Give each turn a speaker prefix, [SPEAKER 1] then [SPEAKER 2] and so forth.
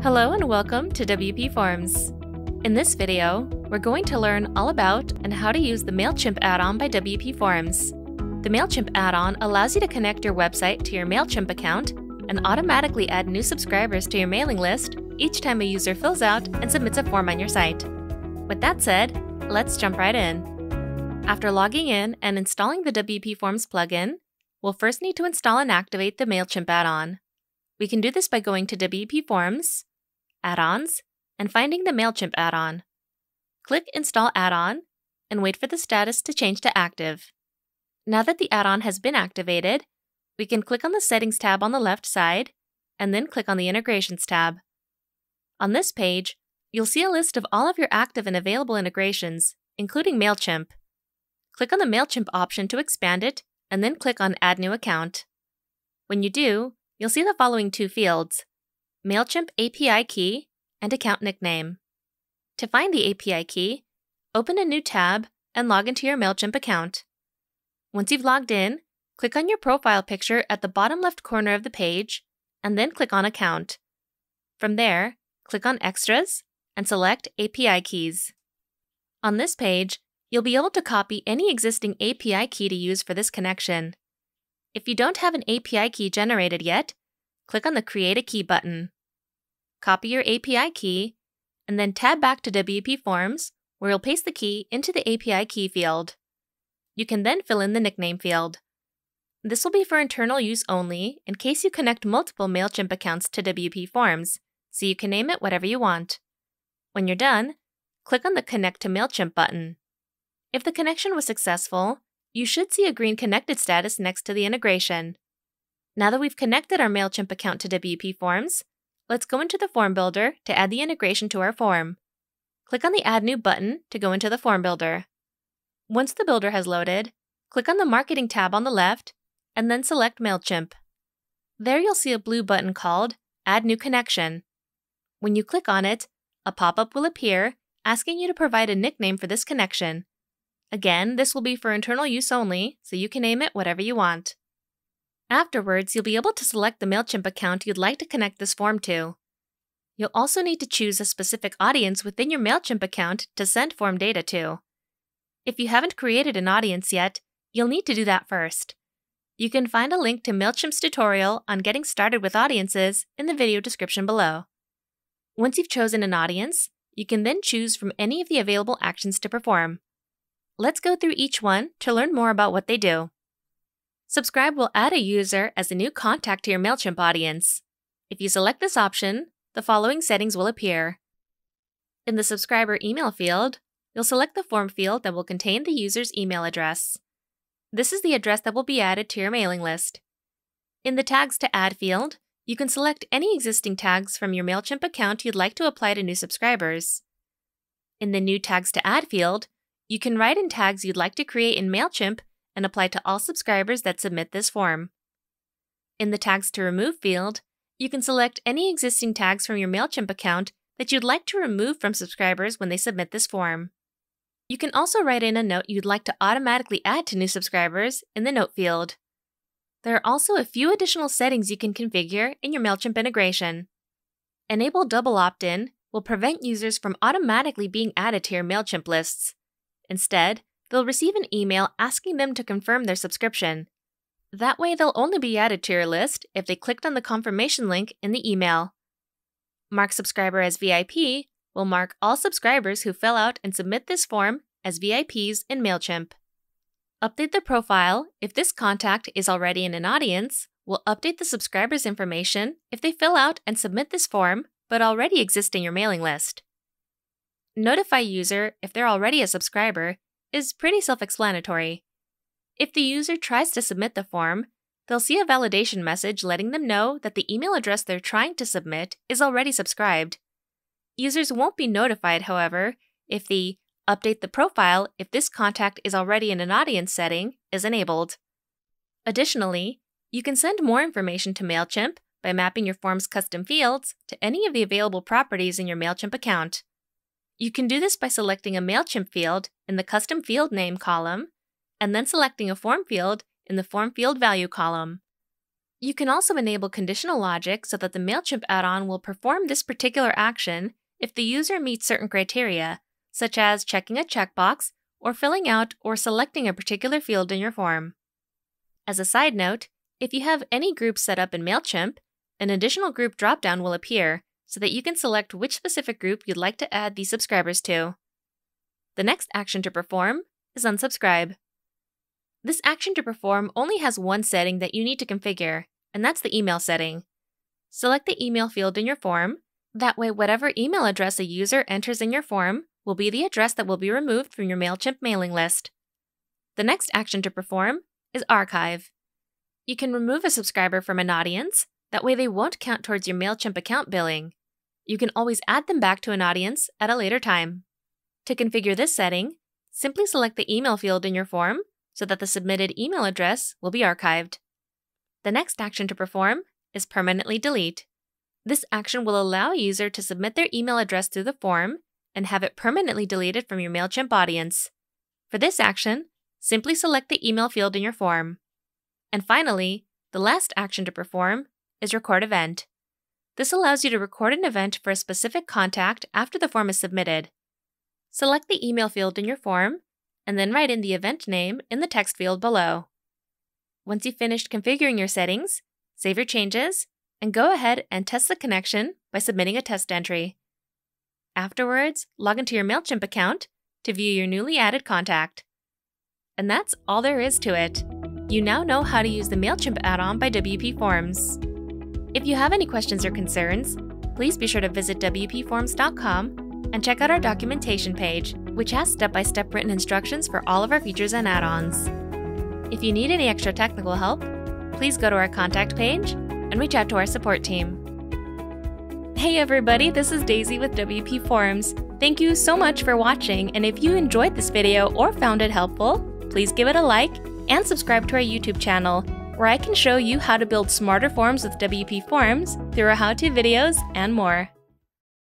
[SPEAKER 1] Hello and welcome to WPForms. In this video, we're going to learn all about and how to use the MailChimp add-on by WPForms. The MailChimp add-on allows you to connect your website to your MailChimp account and automatically add new subscribers to your mailing list each time a user fills out and submits a form on your site. With that said, let's jump right in. After logging in and installing the WPForms plugin, we'll first need to install and activate the MailChimp add-on. We can do this by going to WPForms, Add-ons, and finding the MailChimp add-on. Click Install Add-on and wait for the status to change to active. Now that the add-on has been activated, we can click on the Settings tab on the left side and then click on the Integrations tab. On this page, you'll see a list of all of your active and available integrations, including MailChimp. Click on the MailChimp option to expand it and then click on Add New Account. When you do, you'll see the following two fields: MailChimp API key and account nickname. To find the API key, open a new tab and log into your MailChimp account. Once you've logged in, click on your profile picture at the bottom left corner of the page and then click on Account. From there, click on Extras and select API keys. On this page, you'll be able to copy any existing API key to use for this connection. If you don't have an API key generated yet, click on the Create a Key button. Copy your API key, and then tab back to WPForms, where you'll paste the key into the API key field. You can then fill in the nickname field. This will be for internal use only in case you connect multiple MailChimp accounts to WPForms, so you can name it whatever you want. When you're done, click on the Connect to MailChimp button. If the connection was successful, you should see a green connected status next to the integration. Now that we've connected our MailChimp account to WPForms, let's go into the Form Builder to add the integration to our form. Click on the Add New button to go into the Form Builder. Once the builder has loaded, click on the Marketing tab on the left and then select MailChimp. There you'll see a blue button called Add New Connection. When you click on it, a pop-up will appear asking you to provide a nickname for this connection. Again, this will be for internal use only, so you can name it whatever you want. Afterwards, you'll be able to select the MailChimp account you'd like to connect this form to. You'll also need to choose a specific audience within your MailChimp account to send form data to. If you haven't created an audience yet, you'll need to do that first. You can find a link to MailChimp's tutorial on getting started with audiences in the video description below. Once you've chosen an audience, you can then choose from any of the available actions to perform. Let's go through each one to learn more about what they do. Subscribe will add a user as a new contact to your MailChimp audience. If you select this option, the following settings will appear. In the subscriber email field, you'll select the form field that will contain the user's email address. This is the address that will be added to your mailing list. In the Tags to Add field, you can select any existing tags from your MailChimp account you'd like to apply to new subscribers. In the New Tags to Add field, you can write in tags you'd like to create in MailChimp and apply to all subscribers that submit this form. In the Tags to Remove field, you can select any existing tags from your MailChimp account that you'd like to remove from subscribers when they submit this form. You can also write in a note you'd like to automatically add to new subscribers in the Note field. There are also a few additional settings you can configure in your MailChimp integration. Enable Double Opt-in will prevent users from automatically being added to your MailChimp lists. Instead, they'll receive an email asking them to confirm their subscription. That way, they'll only be added to your list if they clicked on the confirmation link in the email. Mark Subscriber as VIP will mark all subscribers who fill out and submit this form as VIPs in MailChimp. Update the profile if this contact is already in an audience will update the subscriber's information if they fill out and submit this form but already exist in your mailing list. Notify user if they're already a subscriber is pretty self-explanatory. If the user tries to submit the form, they'll see a validation message letting them know that the email address they're trying to submit is already subscribed. Users won't be notified, however, if the Update the profile if this contact is already in an audience setting is enabled. Additionally, you can send more information to MailChimp by mapping your form's custom fields to any of the available properties in your MailChimp account. You can do this by selecting a MailChimp field in the Custom Field Name column, and then selecting a form field in the Form Field Value column. You can also enable conditional logic so that the MailChimp add-on will perform this particular action if the user meets certain criteria, such as checking a checkbox or filling out or selecting a particular field in your form. As a side note, if you have any groups set up in MailChimp, an additional group dropdown will appear so that you can select which specific group you'd like to add these subscribers to. The next action to perform is unsubscribe. This action to perform only has one setting that you need to configure, and that's the email setting. Select the email field in your form. That way, whatever email address a user enters in your form will be the address that will be removed from your MailChimp mailing list. The next action to perform is archive. You can remove a subscriber from an audience. That way they won't count towards your MailChimp account billing. You can always add them back to an audience at a later time. To configure this setting, simply select the email field in your form so that the submitted email address will be archived. The next action to perform is permanently delete. This action will allow a user to submit their email address through the form and have it permanently deleted from your MailChimp audience. For this action, simply select the email field in your form. And finally, the last action to perform is record event. This allows you to record an event for a specific contact after the form is submitted. Select the email field in your form, and then write in the event name in the text field below. Once you've finished configuring your settings, save your changes, and go ahead and test the connection by submitting a test entry. Afterwards, log into your MailChimp account to view your newly added contact. And that's all there is to it. You now know how to use the MailChimp add-on by WPForms. If you have any questions or concerns, please be sure to visit WPForms.com and check out our documentation page, which has step-by-step written instructions for all of our features and add-ons. If you need any extra technical help, please go to our contact page and reach out to our support team. Hey everybody, this is Daisy with WPForms. Thank you so much for watching, and if you enjoyed this video or found it helpful, please give it a like and subscribe to our YouTube channel, where I can show you how to build smarter forms with WPForms through our how-to videos and more.